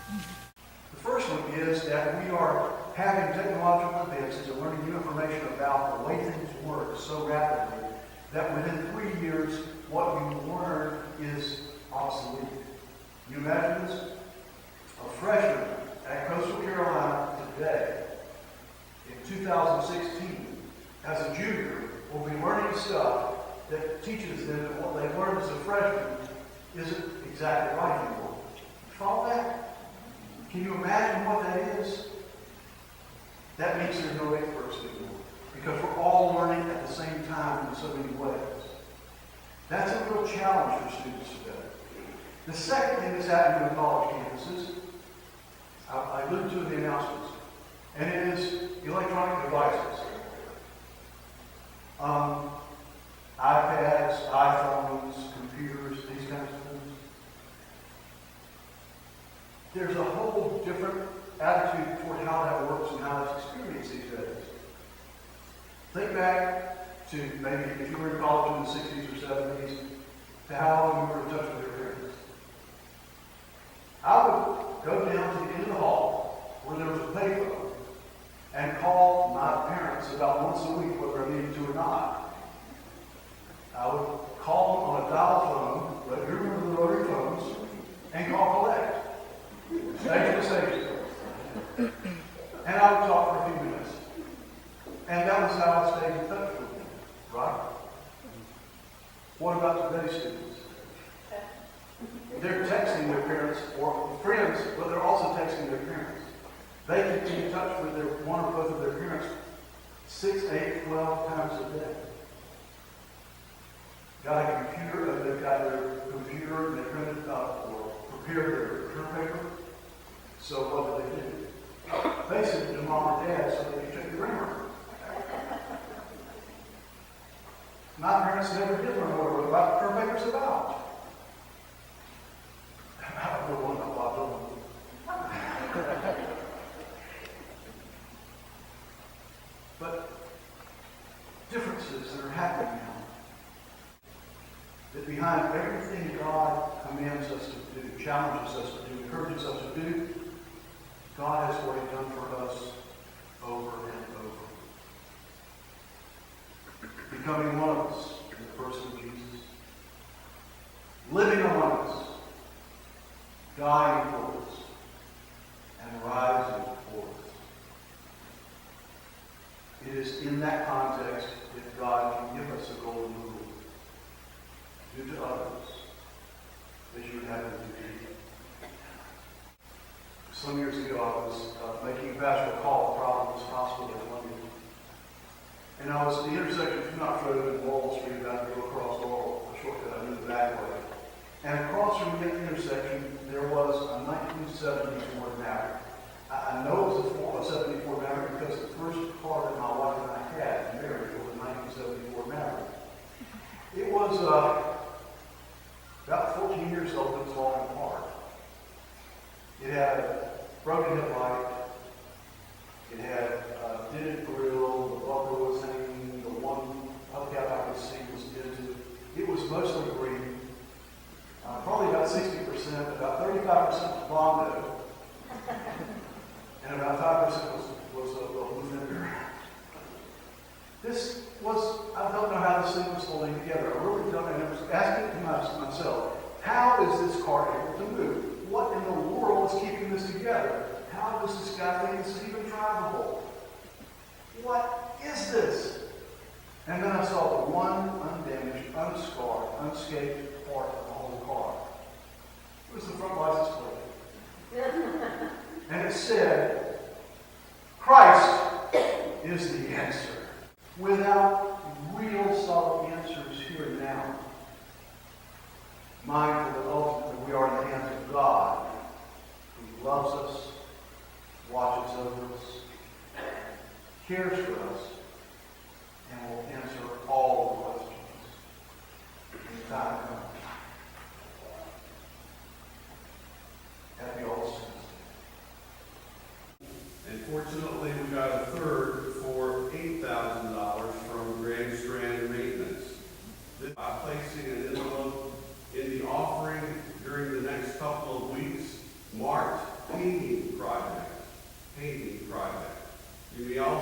The first one is that we are having technological advances and learning new information about the way things work so rapidly that within 3 years, what you learn is obsolete. You imagine this? A freshman at Coastal Carolina today, in 2016, as a junior, will be learning stuff that teaches them that what they learned as a freshman isn't exactly right anymore. Follow that? Can you imagine what that is? That means there's no experts anymore, because we're all learning at the same time in so many ways. That's a real challenge for students today. The second thing that's happening on college campuses, I alluded to in the announcements, and it is electronic devices. iPads, iPhones, computers, these kinds of things. There's a whole different attitude toward how that works and how that's experienced these days. Think back to maybe if you were in college in the 60s or 70s, to how long you were in touch with your parents. I would go down to the end of the hall where there was a payphone and call my parents about once a week, whether I needed to or not. I would call them on a dial phone, but you remember the rotary phones, and call collect. Station to station. And I would talk for a few minutes. And that was how I stayed in touch with them, right? What about today's students? They're texting their parents or friends, but they're also texting their parents. They can be in touch with one or both of their parents 6, 8, 12 times a day. Got a computer, they've got their computer, and they printed or prepared their return paper. So what do? They sent it to mom or dad so they could check the grammar. My parents never did learn what return paper's about. I don't know what I'm doing. But differences that are happening now. That behind everything God commands us to do, challenges us to do, encourages us to do, God has already done for us over and over. Becoming one of us in the person of Jesus. Living among us. Dying for us. And rising for us. It is in that context that God can give us a golden rule. Do to others as you would have them to do. Some years ago, I was making a pastoral call at Providence Hospital in London. And I was at the intersection of Knox Road and Wall Street, about to go across Laurel, a shortcut I knew the back way. And across from the intersection, there was a 1974 Maverick. I know it was a 74 Maverick because the first car that my wife and I had married was a 1974 Maverick. It was about 14 years old, it was falling apart. It had a broken headlight. It had a dented grill. The bumper was hanging. The one hubcap I could see was dented. It was mostly green. Probably about 60%, about 35% was Bondo, and about 5% was a Lutheran. This was, I don't know how this thing was holding together. I really don't, and I was asking to myself, how is this car able to move? What in the world is keeping this together? How does this guy think this is even drivable? What is this? And then I saw the one undamaged, unscarred, unscathed part of the whole car. It was the front license plate. And it said, Christ is the answer. Without real solid answers here and now. Mindful that ultimately we are in the hands of God, who loves us, watches over us, cares for us, and will answer all the questions in the time comes. Happy All Saints. And fortunately, we got a third for $8,000 from Grand Strand Maintenance. By placing an envelope in the offering during the next couple of weeks, marked painting project. You may also